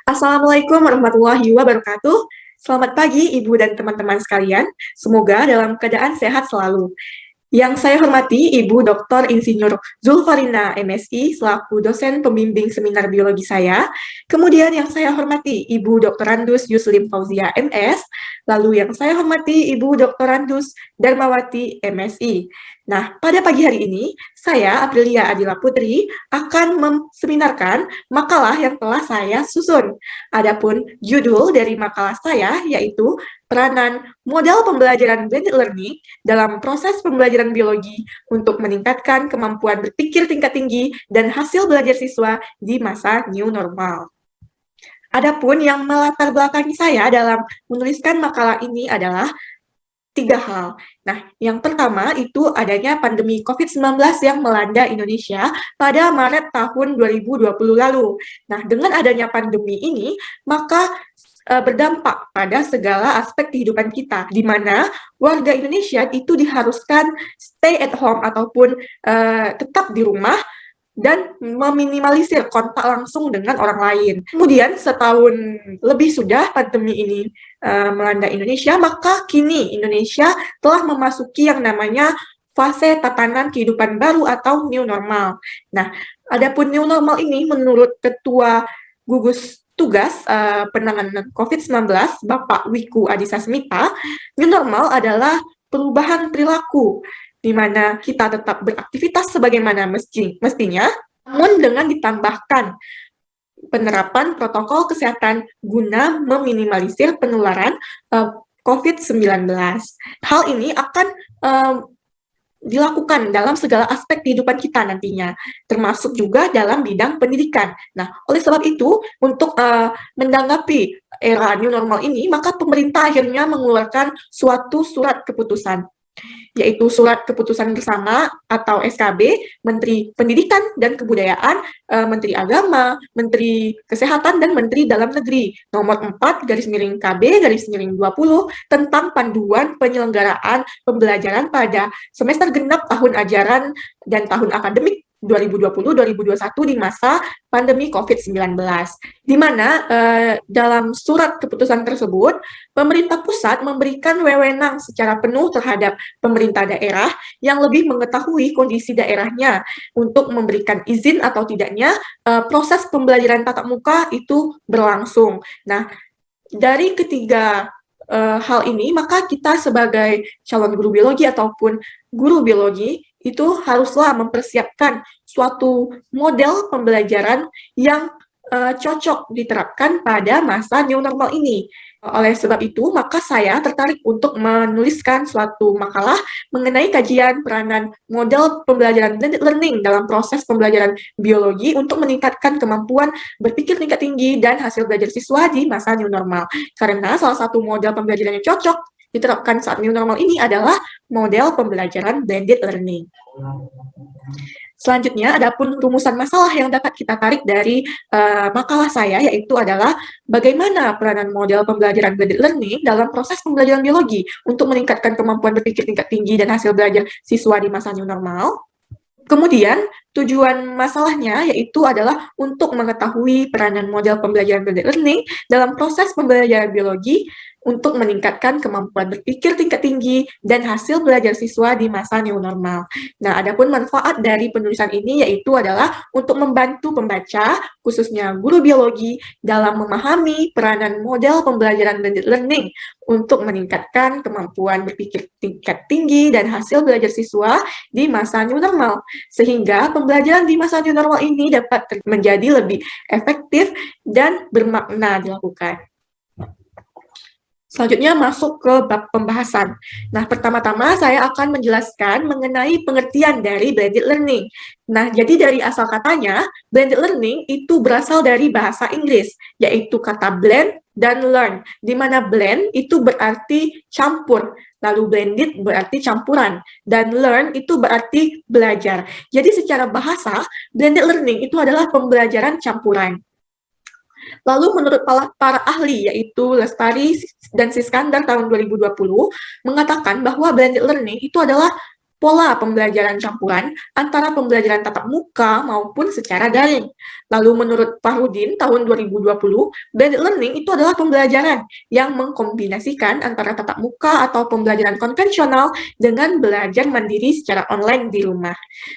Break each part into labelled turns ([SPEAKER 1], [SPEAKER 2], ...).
[SPEAKER 1] Assalamualaikum warahmatullahi wabarakatuh. Selamat pagi Ibu dan teman-teman sekalian. Semoga dalam keadaan sehat selalu. Yang saya hormati Ibu Dr. Insinyur Zulfarina MSI selaku dosen pembimbing seminar biologi saya. Kemudian yang saya hormati Ibu Dr. Randus Yuslim Fauzia MS. Lalu yang saya hormati Ibu Dr. Randus Darmawati MSI. Nah, pada pagi hari ini saya Aprilia Adila Putri akan memseminarkan makalah yang telah saya susun. Adapun judul dari makalah saya yaitu peranan model pembelajaran blended learning dalam proses pembelajaran biologi untuk meningkatkan kemampuan berpikir tingkat tinggi dan hasil belajar siswa di masa new normal. Adapun yang melatar belakangi saya dalam menuliskan makalah ini adalah 3 hal. Nah, yang pertama itu adanya pandemi COVID-19 yang melanda Indonesia pada Maret tahun 2020 lalu. Nah, dengan adanya pandemi ini, maka berdampak pada segala aspek kehidupan kita, di mana warga Indonesia itu diharuskan stay at home ataupun tetap di rumah dan meminimalisir kontak langsung dengan orang lain. Kemudian setahun lebih sudah pandemi ini melanda Indonesia, maka kini Indonesia telah memasuki yang namanya fase tatanan kehidupan baru atau new normal. Nah, adapun new normal ini menurut Ketua Gugus Tugas Penanganan COVID-19, Bapak Wiku Adhisa Smita, new normal adalah perubahan perilaku di mana kita tetap beraktivitas sebagaimana mestinya, namun dengan ditambahkan penerapan protokol kesehatan guna meminimalisir penularan COVID-19. Hal ini akan dilakukan dalam segala aspek kehidupan kita nantinya, termasuk juga dalam bidang pendidikan. Nah, oleh sebab itu, untuk menanggapi era new normal ini, maka pemerintah akhirnya mengeluarkan suatu surat keputusan, yaitu Surat Keputusan Bersama atau SKB Menteri Pendidikan dan Kebudayaan, Menteri Agama, Menteri Kesehatan, dan Menteri Dalam Negeri nomor 4/KB/20 tentang panduan penyelenggaraan pembelajaran pada semester genap tahun ajaran dan tahun akademik 2020-2021 di masa pandemi COVID-19, di mana dalam surat keputusan tersebut, pemerintah pusat memberikan wewenang secara penuh terhadap pemerintah daerah yang lebih mengetahui kondisi daerahnya untuk memberikan izin atau tidaknya proses pembelajaran tatap muka itu berlangsung. Nah, dari ketiga hal ini, maka kita sebagai calon guru biologi ataupun guru biologi itu haruslah mempersiapkan suatu model pembelajaran yang cocok diterapkan pada masa new normal ini. Oleh sebab itu, maka saya tertarik untuk menuliskan suatu makalah mengenai kajian peranan model pembelajaran blended learning dalam proses pembelajaran biologi untuk meningkatkan kemampuan berpikir tingkat tinggi dan hasil belajar siswa di masa new normal. Karena salah satu model pembelajaran yang cocok diterapkan saat new normal ini adalah model pembelajaran blended learning. Selanjutnya, adapun rumusan masalah yang dapat kita tarik dari makalah saya, yaitu adalah bagaimana peranan model pembelajaran blended learning dalam proses pembelajaran biologi untuk meningkatkan kemampuan berpikir tingkat tinggi dan hasil belajar siswa di masa new normal. Kemudian, tujuan masalahnya yaitu adalah untuk mengetahui peranan model pembelajaran blended learning dalam proses pembelajaran biologi untuk meningkatkan kemampuan berpikir tingkat tinggi dan hasil belajar siswa di masa new normal. Nah, adapun manfaat dari penulisan ini yaitu adalah untuk membantu pembaca, khususnya guru biologi, dalam memahami peranan model pembelajaran blended learning untuk meningkatkan kemampuan berpikir tingkat tinggi dan hasil belajar siswa di masa new normal, sehingga pembelajaran di masa new normal ini dapat menjadi lebih efektif dan bermakna dilakukan. Selanjutnya masuk ke bab pembahasan. Nah, pertama-tama saya akan menjelaskan mengenai pengertian dari blended learning. Nah, jadi dari asal katanya, blended learning itu berasal dari bahasa Inggris, yaitu kata blend dan learn, di mana blend itu berarti campur, lalu blended berarti campuran, dan learn itu berarti belajar. Jadi secara bahasa, blended learning itu adalah pembelajaran campuran. Lalu menurut para ahli, yaitu Lestari dan Siskandar tahun 2020, mengatakan bahwa blended learning itu adalah pola pembelajaran campuran antara pembelajaran tatap muka maupun secara daring. Lalu menurut Farudin tahun 2020, blended learning itu adalah pembelajaran yang mengkombinasikan antara tatap muka atau pembelajaran konvensional dengan belajar mandiri secara online di rumah.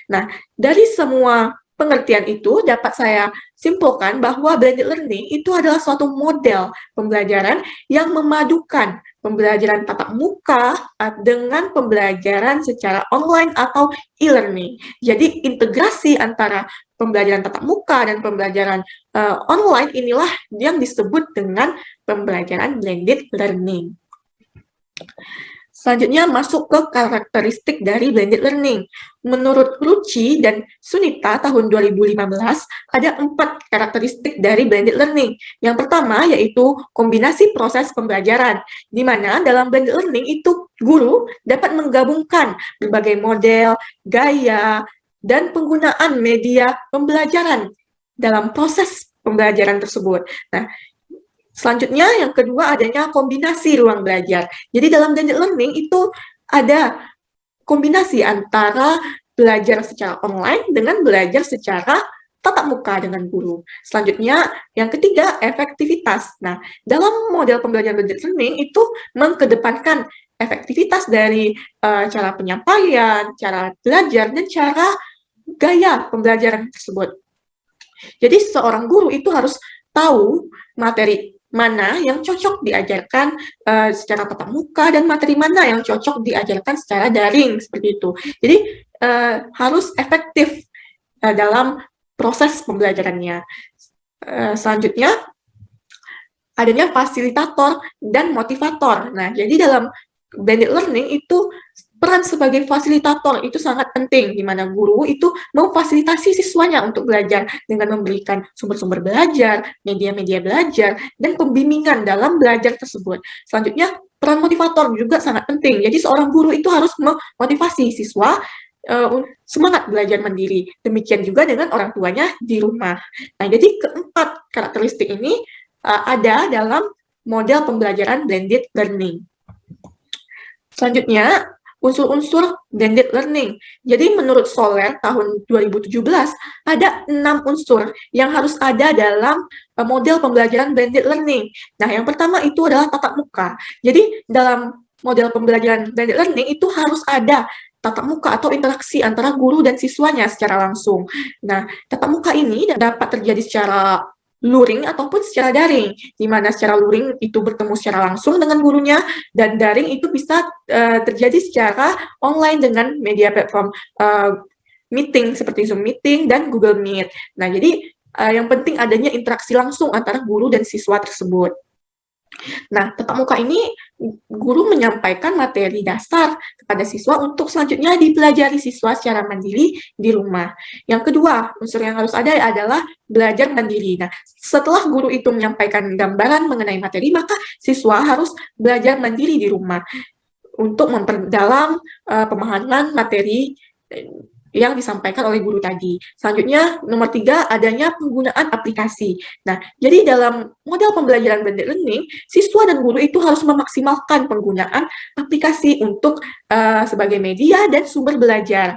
[SPEAKER 1] Nah, dari semua pengertian itu dapat saya simpulkan bahwa blended learning itu adalah suatu model pembelajaran yang memadukan pembelajaran tatap muka dengan pembelajaran secara online atau e-learning. Jadi integrasi antara pembelajaran tatap muka dan pembelajaran online inilah yang disebut dengan pembelajaran blended learning. Selanjutnya masuk ke karakteristik dari blended learning. Menurut Ruchi dan Sunita tahun 2015, ada 4 karakteristik dari blended learning. Yang pertama yaitu kombinasi proses pembelajaran, di mana dalam blended learning itu guru dapat menggabungkan berbagai model, gaya, dan penggunaan media pembelajaran dalam proses pembelajaran tersebut. Nah, selanjutnya, yang kedua adanya kombinasi ruang belajar. Jadi dalam blended learning itu ada kombinasi antara belajar secara online dengan belajar secara tatap muka dengan guru. Selanjutnya, yang ketiga, efektivitas. Nah, dalam model pembelajaran blended learning itu mengedepankan efektivitas dari cara penyampaian, cara belajar, dan cara gaya pembelajaran tersebut. Jadi seorang guru itu harus tahu materi mana yang cocok diajarkan secara tatap muka dan materi mana yang cocok diajarkan secara daring, seperti itu. Jadi harus efektif dalam proses pembelajarannya. Selanjutnya, adanya fasilitator dan motivator. Nah, jadi dalam blended learning itu peran sebagai fasilitator itu sangat penting, di mana guru itu memfasilitasi siswanya untuk belajar dengan memberikan sumber-sumber belajar, media-media belajar, dan pembimbingan dalam belajar tersebut. Selanjutnya, peran motivator juga sangat penting. Jadi seorang guru itu harus memotivasi siswa semangat belajar mandiri. Demikian juga dengan orang tuanya di rumah. Nah, jadi keempat karakteristik ini ada dalam model pembelajaran blended learning. Selanjutnya, unsur-unsur blended learning. Jadi menurut Soler tahun 2017, ada 6 unsur yang harus ada dalam model pembelajaran blended learning. Nah, yang pertama itu adalah tatap muka. Jadi dalam model pembelajaran blended learning itu harus ada tatap muka atau interaksi antara guru dan siswanya secara langsung. Nah, tatap muka ini dapat terjadi secara luring ataupun secara daring, di mana secara luring itu bertemu secara langsung dengan gurunya, dan daring itu bisa terjadi secara online dengan media platform meeting seperti Zoom Meeting dan Google Meet. Nah, jadi yang penting adanya interaksi langsung antara guru dan siswa tersebut. Nah, tatap muka ini guru menyampaikan materi dasar kepada siswa untuk selanjutnya dipelajari siswa secara mandiri di rumah. Yang kedua, unsur yang harus ada adalah belajar mandiri. Nah, setelah guru itu menyampaikan gambaran mengenai materi, maka siswa harus belajar mandiri di rumah untuk memperdalam pemahaman materi yang disampaikan oleh guru tadi. Selanjutnya, nomor 3, adanya penggunaan aplikasi. Nah, jadi dalam model pembelajaran blended learning, siswa dan guru itu harus memaksimalkan penggunaan aplikasi untuk sebagai media dan sumber belajar,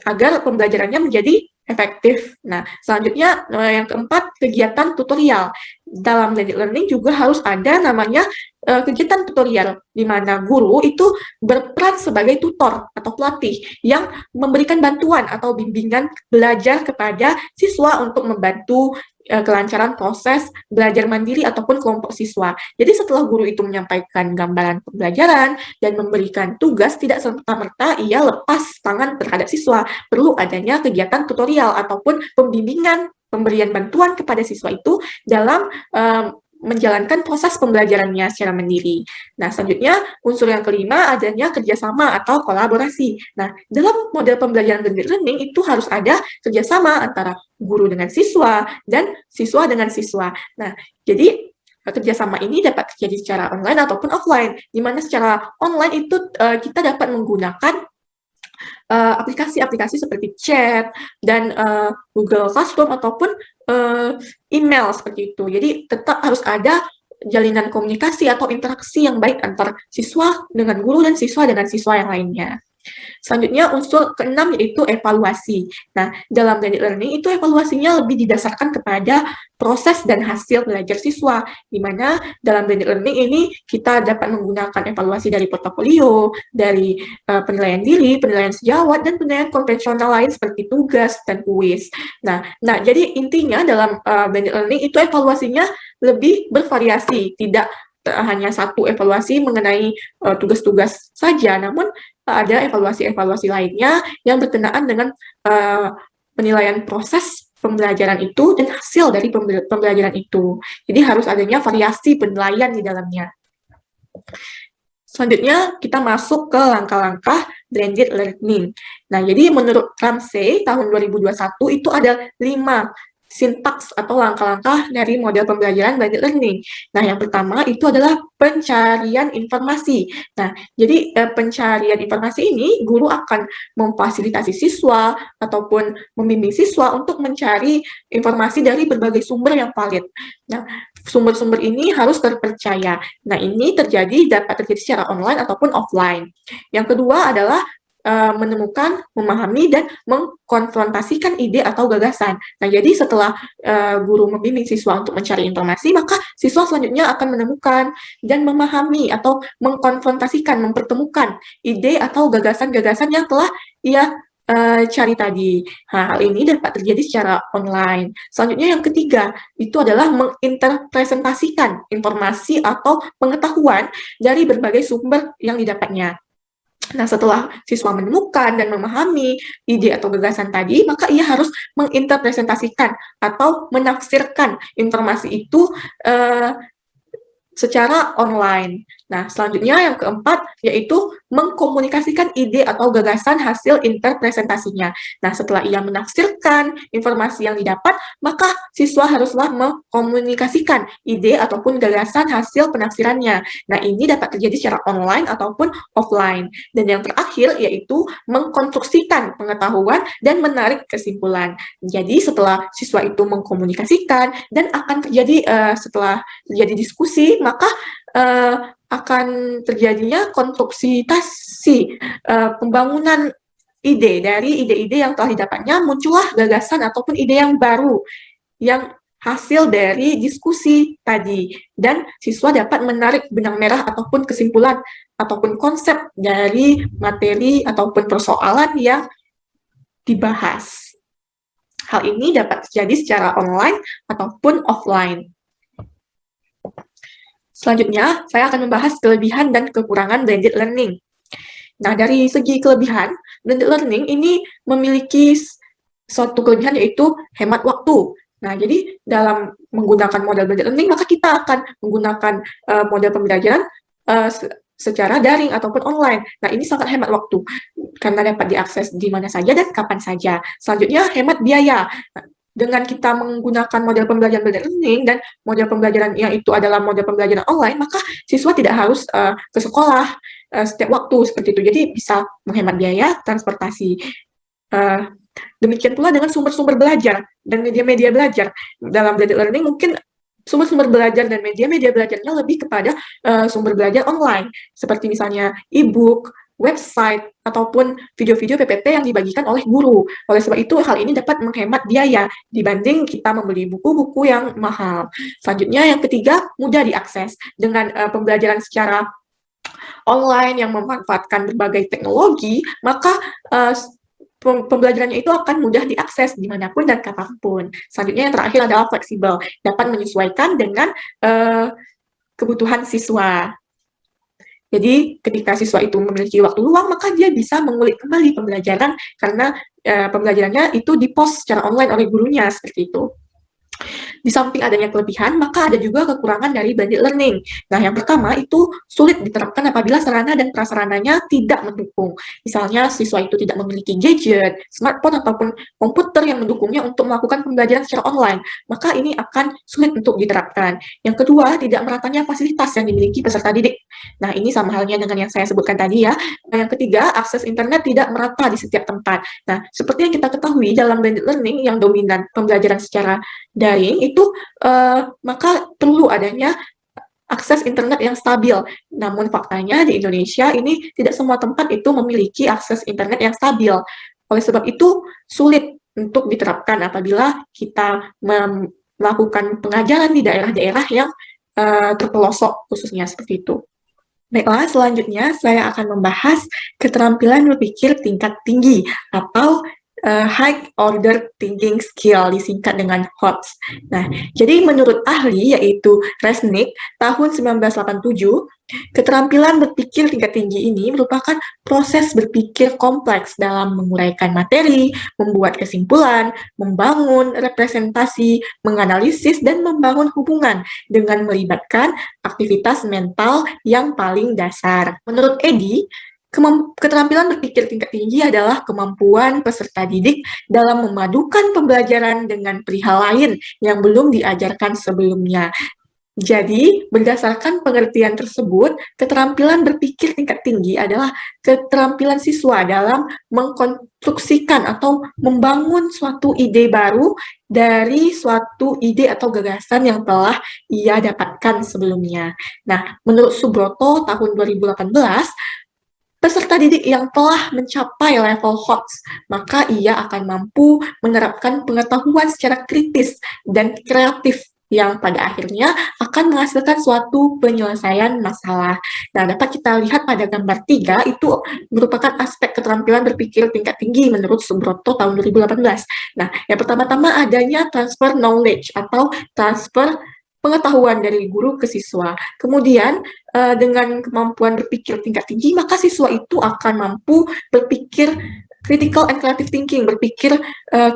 [SPEAKER 1] agar pembelajarannya menjadi efektif. Nah, selanjutnya yang keempat, kegiatan tutorial. Dalam blended learning juga harus ada namanya kegiatan tutorial, di mana guru itu berperan sebagai tutor atau pelatih yang memberikan bantuan atau bimbingan belajar kepada siswa untuk membantu kelancaran proses belajar mandiri ataupun kelompok siswa. Jadi setelah guru itu menyampaikan gambaran pembelajaran dan memberikan tugas, tidak serta-merta ia lepas tangan terhadap siswa. Perlu adanya kegiatan tutorial ataupun pembimbingan, pemberian bantuan kepada siswa itu dalam menjalankan proses pembelajarannya secara mandiri. Nah, selanjutnya unsur yang kelima adanya kerjasama atau kolaborasi. Nah, dalam model pembelajaran blended learning itu harus ada kerjasama antara guru dengan siswa dan siswa dengan siswa. Nah, jadi kerjasama ini dapat terjadi secara online ataupun offline, di mana secara online itu kita dapat menggunakan aplikasi-aplikasi seperti chat dan Google Classroom ataupun email seperti itu. Jadi tetap harus ada jalinan komunikasi atau interaksi yang baik antar siswa dengan guru dan siswa dengan siswa yang lainnya. Selanjutnya unsur keenam yaitu evaluasi. Nah, dalam blended learning itu evaluasinya lebih didasarkan kepada proses dan hasil belajar siswa, di mana dalam blended learning ini kita dapat menggunakan evaluasi dari portofolio, dari penilaian diri, penilaian sejawat, dan penilaian konvensional lain seperti tugas dan kuis. Nah, jadi intinya dalam blended learning itu evaluasinya lebih bervariasi, tidak hanya satu evaluasi mengenai tugas-tugas saja, namun ada evaluasi-evaluasi lainnya yang berkenaan dengan penilaian proses pembelajaran itu dan hasil dari pembelajaran itu. Jadi harus adanya variasi penilaian di dalamnya. Selanjutnya kita masuk ke langkah-langkah blended learning. Nah, jadi menurut Ramsey tahun 2021 itu ada 5 sintaks atau langkah-langkah dari model pembelajaran blended learning. Nah, yang pertama itu adalah pencarian informasi. Nah, jadi pencarian informasi ini guru akan memfasilitasi siswa ataupun membimbing siswa untuk mencari informasi dari berbagai sumber yang valid. Nah, sumber-sumber ini harus terpercaya. Nah, ini dapat terjadi secara online ataupun offline. Yang kedua adalah menemukan, memahami, dan mengkonfrontasikan ide atau gagasan. Nah, jadi setelah guru membimbing siswa untuk mencari informasi, maka siswa selanjutnya akan menemukan dan memahami atau mengkonfrontasikan, mempertemukan ide atau gagasan-gagasan yang telah ia cari tadi. Nah, hal ini dapat terjadi secara online. Selanjutnya yang ketiga, itu adalah menginterpresentasikan informasi atau pengetahuan dari berbagai sumber yang didapatnya. Nah, setelah siswa menemukan dan memahami ide atau gagasan tadi, maka ia harus menginterpresentasikan atau menafsirkan informasi itu secara online. Nah, selanjutnya yang keempat yaitu mengkomunikasikan ide atau gagasan hasil interpresentasinya. Nah, setelah ia menafsirkan informasi yang didapat, maka siswa haruslah mengkomunikasikan ide ataupun gagasan hasil penafsirannya. Nah, ini dapat terjadi secara online ataupun offline. Dan yang terakhir yaitu mengkonstruksikan pengetahuan dan menarik kesimpulan. Jadi, setelah siswa itu mengkomunikasikan dan akan terjadi setelah terjadi diskusi, maka akan terjadinya konstruksi pembangunan ide. Dari ide-ide yang telah didapatnya, muncullah gagasan ataupun ide yang baru yang hasil dari diskusi tadi. Dan siswa dapat menarik benang merah ataupun kesimpulan ataupun konsep dari materi ataupun persoalan yang dibahas. Hal ini dapat terjadi secara online ataupun offline. Selanjutnya, saya akan membahas kelebihan dan kekurangan blended learning. Nah, dari segi kelebihan, blended learning ini memiliki suatu kelebihan yaitu hemat waktu. Nah, jadi dalam menggunakan model blended learning, maka kita akan menggunakan model pembelajaran secara daring ataupun online. Nah, ini sangat hemat waktu karena dapat diakses di mana saja dan kapan saja. Selanjutnya, hemat biaya. Dengan kita menggunakan model pembelajaran blended learning dan model pembelajaran yang itu adalah model pembelajaran online, maka siswa tidak harus ke sekolah setiap waktu seperti itu. Jadi bisa menghemat biaya transportasi. Demikian pula dengan sumber-sumber belajar dan media-media belajar. Dalam blended learning mungkin sumber-sumber belajar dan media-media belajarnya lebih kepada sumber belajar online, seperti misalnya e-book, website, ataupun video-video PPT yang dibagikan oleh guru. Oleh sebab itu, hal ini dapat menghemat biaya dibanding kita membeli buku-buku yang mahal. Selanjutnya, yang ketiga, mudah diakses. Dengan pembelajaran secara online yang memanfaatkan berbagai teknologi, maka pembelajarannya itu akan mudah diakses dimanapun dan kapanpun. Selanjutnya, yang terakhir adalah fleksibel, dapat menyesuaikan dengan kebutuhan siswa. Jadi ketika siswa itu memiliki waktu luang, maka dia bisa mengulik kembali pembelajaran karena pembelajarannya itu di-post secara online oleh gurunya, seperti itu. Di samping adanya kelebihan, maka ada juga kekurangan dari blended learning. Nah, yang pertama itu sulit diterapkan apabila sarana dan prasarananya tidak mendukung. Misalnya, siswa itu tidak memiliki gadget, smartphone, ataupun komputer yang mendukungnya untuk melakukan pembelajaran secara online. Maka ini akan sulit untuk diterapkan. Yang kedua, tidak meratanya fasilitas yang dimiliki peserta didik. Nah, ini sama halnya dengan yang saya sebutkan tadi ya. Nah, yang ketiga, akses internet tidak merata di setiap tempat. Nah, seperti yang kita ketahui dalam blended learning yang dominan pembelajaran secara daring itu maka perlu adanya akses internet yang stabil. Namun faktanya di Indonesia ini tidak semua tempat itu memiliki akses internet yang stabil. Oleh sebab itu sulit untuk diterapkan apabila kita melakukan pengajaran di daerah-daerah yang terpelosok khususnya seperti itu. Baiklah, selanjutnya saya akan membahas keterampilan berpikir tingkat tinggi atau High Order Thinking Skill, disingkat dengan HOTS. Nah, jadi menurut ahli yaitu Resnick tahun 1987, keterampilan berpikir tingkat tinggi ini merupakan proses berpikir kompleks dalam menguraikan materi, membuat kesimpulan, membangun representasi, menganalisis, dan membangun hubungan dengan melibatkan aktivitas mental yang paling dasar. Menurut Edi, keterampilan berpikir tingkat tinggi adalah kemampuan peserta didik dalam memadukan pembelajaran dengan perihal lain yang belum diajarkan sebelumnya. Jadi, berdasarkan pengertian tersebut, keterampilan berpikir tingkat tinggi adalah keterampilan siswa dalam mengkonstruksikan atau membangun suatu ide baru dari suatu ide atau gagasan yang telah ia dapatkan sebelumnya. Nah, menurut Subroto tahun 2018, peserta didik yang telah mencapai level HOTS, maka ia akan mampu menerapkan pengetahuan secara kritis dan kreatif yang pada akhirnya akan menghasilkan suatu penyelesaian masalah. Nah, dapat kita lihat pada gambar 3, itu merupakan aspek keterampilan berpikir tingkat tinggi menurut Subroto tahun 2018. Nah, yang pertama-tama adanya transfer knowledge atau transfer pengetahuan dari guru ke siswa. Kemudian, dengan kemampuan berpikir tingkat tinggi, maka siswa itu akan mampu berpikir critical and creative thinking, berpikir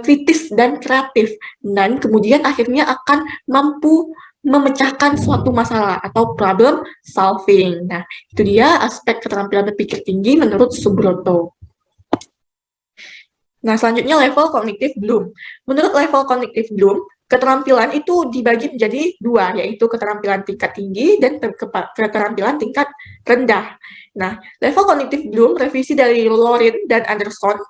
[SPEAKER 1] kritis dan kreatif, dan kemudian akhirnya akan mampu memecahkan suatu masalah atau problem solving. Nah, itu dia aspek keterampilan berpikir tinggi menurut Subroto. Nah, selanjutnya level cognitive Bloom. Menurut level cognitive Bloom, keterampilan itu dibagi menjadi dua, yaitu keterampilan tingkat tinggi dan keterampilan tingkat rendah. Nah, level cognitive Bloom, revisi dari Lorin dan Anderson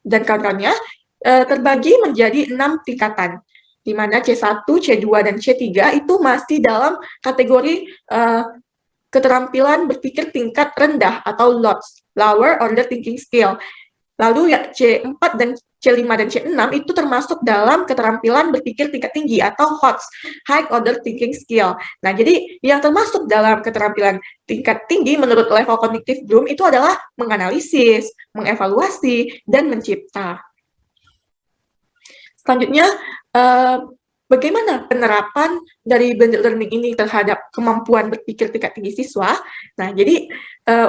[SPEAKER 1] dan kawan-kawannya, terbagi menjadi 6 tingkatan, di mana C1, C2, dan C3 itu masih dalam kategori keterampilan berpikir tingkat rendah atau LOTS, Lower Order Thinking Skill. Lalu ya C4 dan C5 dan C6 itu termasuk dalam keterampilan berpikir tingkat tinggi atau HOTS, High Order Thinking Skill. Nah, jadi yang termasuk dalam keterampilan tingkat tinggi menurut level Cognitive Bloom itu adalah menganalisis, mengevaluasi, dan mencipta. Selanjutnya, bagaimana penerapan dari blended learning ini terhadap kemampuan berpikir tingkat tinggi siswa? Nah, jadi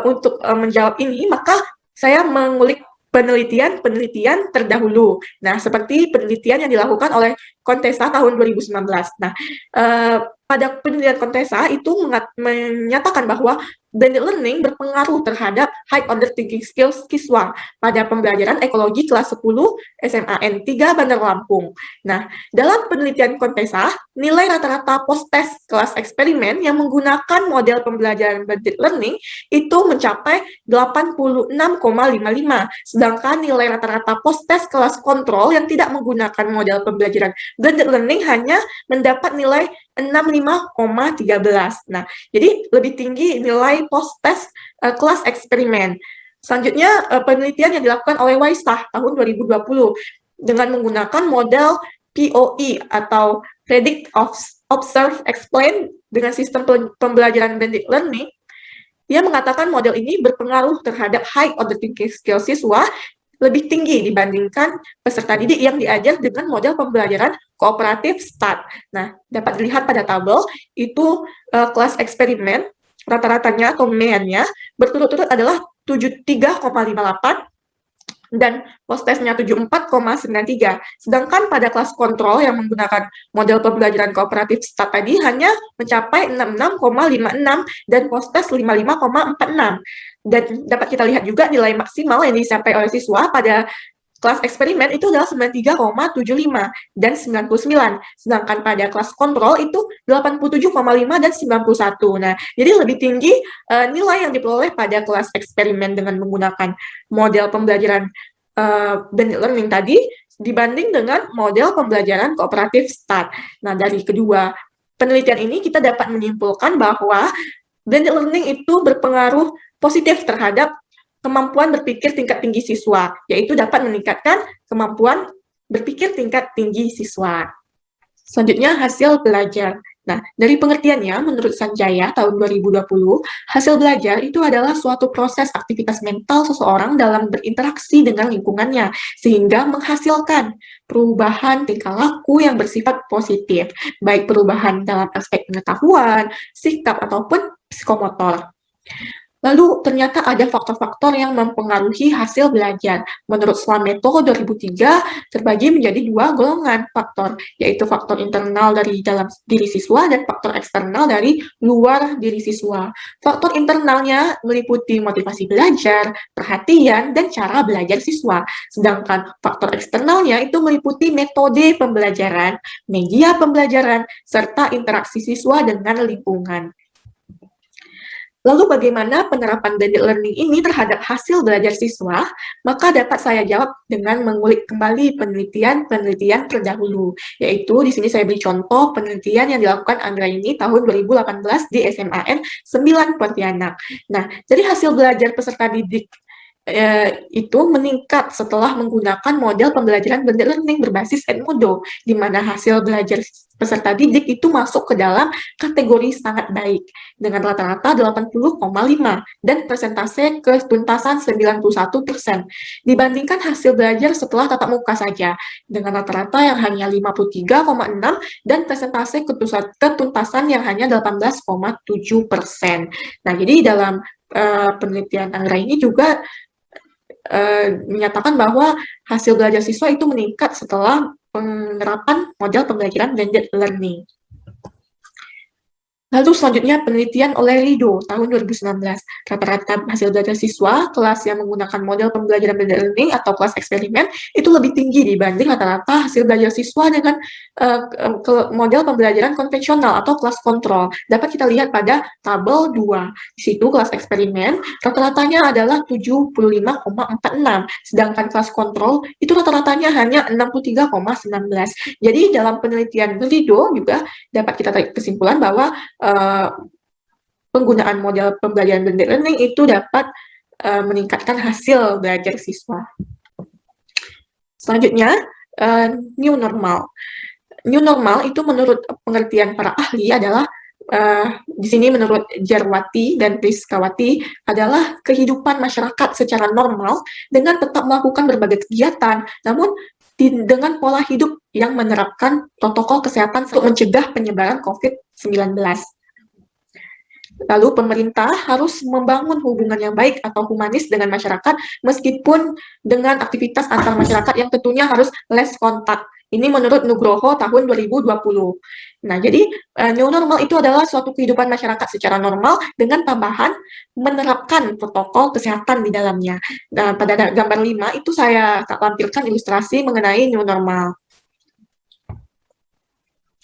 [SPEAKER 1] untuk menjawab ini, maka saya mengulik penelitian terdahulu. Nah, seperti penelitian yang dilakukan oleh Contessa tahun 2019. Nah, pada penelitian Contessa itu menyatakan bahwa blended learning berpengaruh terhadap high order thinking skills siswa pada pembelajaran ekologi kelas 10 SMAN 3 Bandar Lampung. Nah, dalam penelitian Contessa, nilai rata-rata post-test kelas eksperimen yang menggunakan model pembelajaran blended learning itu mencapai 86,55, sedangkan nilai rata-rata post-test kelas kontrol yang tidak menggunakan model pembelajaran blended learning hanya mendapat nilai 65,13. Nah, jadi lebih tinggi nilai post-test kelas eksperimen. Selanjutnya, penelitian yang dilakukan oleh Waisah tahun 2020 dengan menggunakan model POE atau Predict, Observe, Explain dengan sistem pembelajaran blended learning. Dia mengatakan model ini berpengaruh terhadap high order thinking skill siswa lebih tinggi dibandingkan peserta didik yang diajar dengan model pembelajaran kooperatif START. Nah, dapat dilihat pada tabel, itu kelas eksperimen, rata-ratanya atau meannya berturut-turut adalah 73,58, dan post-testnya 74,93. Sedangkan pada kelas kontrol yang menggunakan model pembelajaran kooperatif START tadi hanya mencapai 66,56 dan post-test 55,46. Dan dapat kita lihat juga nilai maksimal yang dicapai oleh siswa pada kelas eksperimen itu adalah 93,75 dan 99. Sedangkan pada kelas kontrol itu 87,5 dan 91. Nah, jadi lebih tinggi nilai yang diperoleh pada kelas eksperimen dengan menggunakan model pembelajaran blended learning tadi dibanding dengan model pembelajaran kooperatif START. Nah, dari kedua penelitian ini kita dapat menyimpulkan bahwa blended learning itu berpengaruh positif terhadap kemampuan berpikir tingkat tinggi siswa, yaitu dapat meningkatkan kemampuan berpikir tingkat tinggi siswa. Selanjutnya, hasil belajar. Nah, dari pengertiannya, menurut Sanjaya tahun 2020, hasil belajar itu adalah suatu proses aktivitas mental seseorang dalam berinteraksi dengan lingkungannya, sehingga menghasilkan perubahan tingkah laku yang bersifat positif, baik perubahan dalam aspek pengetahuan, sikap, ataupun psikomotor. Lalu ternyata ada faktor-faktor yang mempengaruhi hasil belajar. Menurut Slameto 2003 terbagi menjadi dua golongan faktor, yaitu faktor internal dari dalam diri siswa dan faktor eksternal dari luar diri siswa. Faktor internalnya meliputi motivasi belajar, perhatian, dan cara belajar siswa. Sedangkan faktor eksternalnya itu meliputi metode pembelajaran, media pembelajaran, serta interaksi siswa dengan lingkungan. Lalu bagaimana penerapan blended learning ini terhadap hasil belajar siswa? Maka dapat saya jawab dengan mengulik kembali penelitian-penelitian terdahulu, yaitu di sini saya beri contoh penelitian yang dilakukan Anggraini tahun 2018 di SMAN 9 Pontianak. Nah, jadi hasil belajar peserta didik itu meningkat setelah menggunakan model pembelajaran blended learning berbasis Edmodo, di mana hasil belajar peserta didik itu masuk ke dalam kategori sangat baik, dengan rata-rata 80,5 dan persentase ketuntasan 91%, dibandingkan hasil belajar setelah tatap muka saja, dengan rata-rata yang hanya 53,6 dan persentase ketuntasan yang hanya 18,7%. Nah, jadi dalam penelitian Anggra ini juga menyatakan bahwa hasil belajar siswa itu meningkat setelah penerapan model pembelajaran blended learning. Lalu selanjutnya penelitian oleh Rido tahun 2019. Rata-rata hasil belajar siswa kelas yang menggunakan model pembelajaran blended learning atau kelas eksperimen itu lebih tinggi dibanding rata-rata hasil belajar siswa dengan model pembelajaran konvensional atau kelas kontrol. Dapat kita lihat pada tabel 2. Di situ kelas eksperimen rata-ratanya adalah 75,46, sedangkan kelas kontrol itu rata-ratanya hanya 63,19. Jadi dalam penelitian Rido juga dapat kita tarik kesimpulan bahwa penggunaan model pembelajaran blended learning itu dapat meningkatkan hasil belajar siswa. Selanjutnya, new normal. New normal itu menurut pengertian para ahli adalah di sini menurut Jarwati dan Priskawati adalah kehidupan masyarakat secara normal dengan tetap melakukan berbagai kegiatan, namun dengan pola hidup yang menerapkan protokol kesehatan untuk mencegah penyebaran COVID-19. Lalu pemerintah harus membangun hubungan yang baik atau humanis dengan masyarakat meskipun dengan aktivitas antar masyarakat yang tentunya harus less kontak. Ini menurut Nugroho tahun 2020. Nah, jadi new normal itu adalah suatu kehidupan masyarakat secara normal dengan tambahan menerapkan protokol kesehatan di dalamnya. Nah, pada gambar 5 itu saya tampilkan ilustrasi mengenai new normal.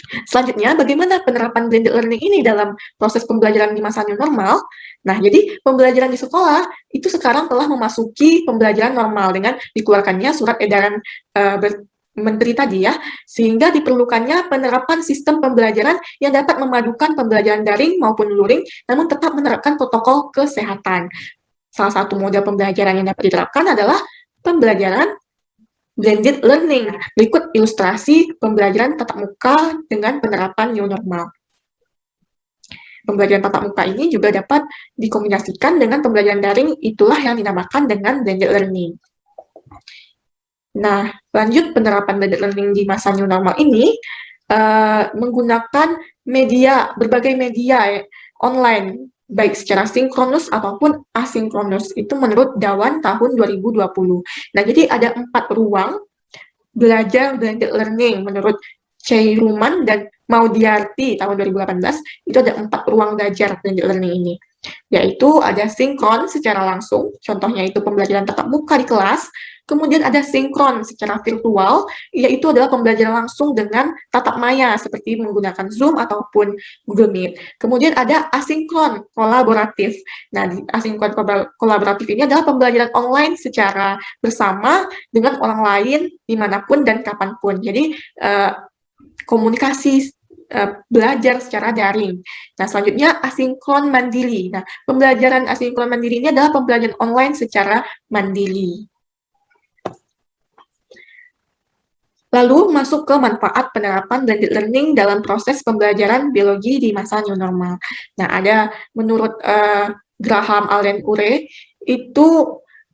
[SPEAKER 1] Selanjutnya, bagaimana penerapan blended learning ini dalam proses pembelajaran di masa new normal? Nah, jadi pembelajaran di sekolah itu sekarang telah memasuki pembelajaran normal dengan dikeluarkannya surat edaran Menteri tadi ya, sehingga diperlukannya penerapan sistem pembelajaran yang dapat memadukan pembelajaran daring maupun luring, namun tetap menerapkan protokol kesehatan. Salah satu model pembelajaran yang dapat diterapkan adalah pembelajaran blended learning. Berikut ilustrasi pembelajaran tatap muka dengan penerapan new normal. Pembelajaran tatap muka ini juga dapat dikombinasikan dengan pembelajaran daring, itulah yang dinamakan dengan blended learning. Nah, lanjut penerapan blended learning di masa new normal ini menggunakan berbagai media online, baik secara sinkronus ataupun asinkronus. Itu menurut Dawan tahun 2020. Nah, jadi ada 4 ruang belajar blended learning menurut Cheiruman dan Maudiarti tahun 2018. Itu ada 4 ruang belajar blended learning ini, yaitu ada sinkron secara langsung, contohnya itu pembelajaran tatap muka di kelas. Kemudian ada sinkron secara virtual, yaitu adalah pembelajaran langsung dengan tatap maya, seperti menggunakan Zoom ataupun Google Meet. Kemudian ada asinkron kolaboratif. Nah, asinkron kolaboratif ini adalah pembelajaran online secara bersama dengan orang lain, dimanapun dan kapanpun. Jadi, komunikasi belajar secara daring. Nah, selanjutnya asinkron mandiri. Nah, pembelajaran asinkron mandiri ini adalah pembelajaran online secara mandiri. Lalu masuk ke manfaat penerapan blended learning dalam proses pembelajaran biologi di masa new normal. Nah, ada menurut Graham Allen Urey, itu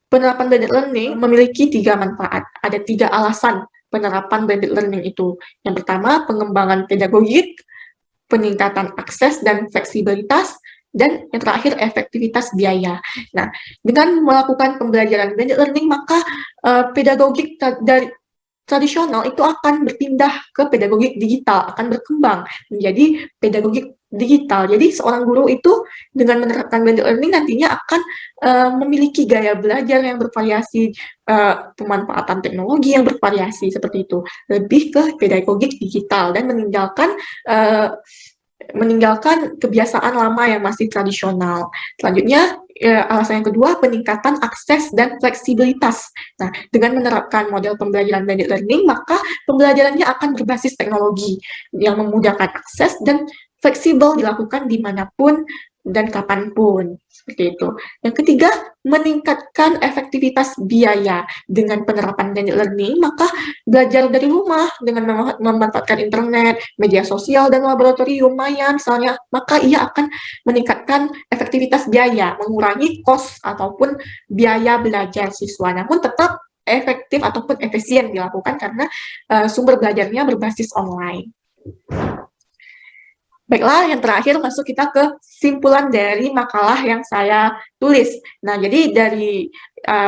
[SPEAKER 1] penerapan blended learning memiliki 3 manfaat. Ada 3 alasan penerapan blended learning itu. Yang pertama, pengembangan pedagogik, peningkatan akses dan fleksibilitas, dan yang terakhir efektivitas biaya. Nah, dengan melakukan pembelajaran blended learning, maka pedagogik dari tradisional itu akan berpindah ke pedagogik digital, akan berkembang menjadi pedagogik digital. Jadi seorang guru itu dengan menerapkan blended learning nantinya akan memiliki gaya belajar yang bervariasi, pemanfaatan teknologi yang bervariasi seperti itu, lebih ke pedagogik digital dan meninggalkan kebiasaan lama yang masih tradisional. Selanjutnya, alasan yang kedua, peningkatan akses dan fleksibilitas. Nah, dengan menerapkan model pembelajaran blended learning, maka pembelajarannya akan berbasis teknologi yang memudahkan akses dan fleksibel dilakukan dimanapun dan kapanpun. Seperti itu. Yang ketiga, meningkatkan efektivitas biaya. Dengan penerapan blended learning, maka belajar dari rumah dengan memanfaatkan internet, media sosial, dan laboratorium maya misalnya, maka ia akan meningkatkan efektivitas biaya, mengurangi kos ataupun biaya belajar siswa, namun tetap efektif ataupun efisien dilakukan karena sumber belajarnya berbasis online. Baiklah, yang terakhir masuk kita ke simpulan dari makalah yang saya tulis. Nah, jadi dari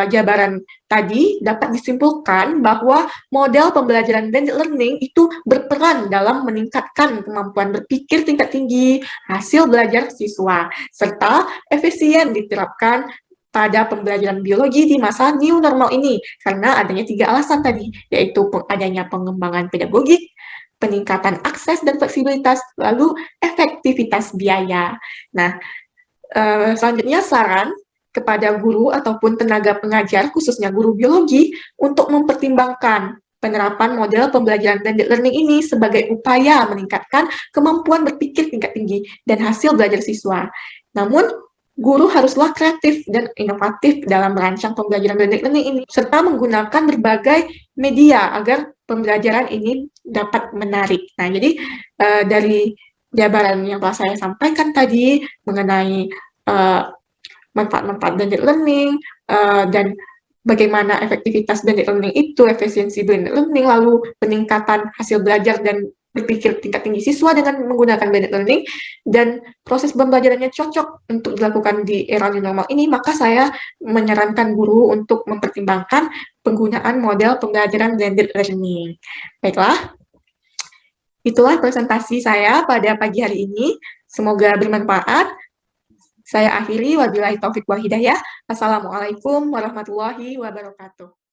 [SPEAKER 1] jabaran tadi dapat disimpulkan bahwa model pembelajaran blended learning itu berperan dalam meningkatkan kemampuan berpikir tingkat tinggi, hasil belajar siswa, serta efisien diterapkan pada pembelajaran biologi di masa new normal ini, karena adanya 3 alasan tadi, yaitu adanya pengembangan pedagogik, peningkatan akses dan fleksibilitas, lalu efektivitas biaya. Nah, selanjutnya saran kepada guru ataupun tenaga pengajar, khususnya guru biologi, untuk mempertimbangkan penerapan model pembelajaran blended learning ini sebagai upaya meningkatkan kemampuan berpikir tingkat tinggi dan hasil belajar siswa. Namun, guru haruslah kreatif dan inovatif dalam merancang pembelajaran blended learning ini, serta menggunakan berbagai media agar pembelajaran ini dapat menarik. Nah, jadi dari jabaran yang telah saya sampaikan tadi mengenai manfaat-manfaat blended learning dan bagaimana efektivitas blended learning itu, efisiensi blended learning, lalu peningkatan hasil belajar dan berpikir tingkat tinggi siswa dengan menggunakan blended learning, dan proses pembelajarannya cocok untuk dilakukan di era new normal ini, maka saya menyarankan guru untuk mempertimbangkan penggunaan model pembelajaran blended learning. Baiklah, itulah presentasi saya pada pagi hari ini. Semoga bermanfaat. Saya akhiri, wabillahi taufik wal hidayah. Assalamualaikum warahmatullahi wabarakatuh.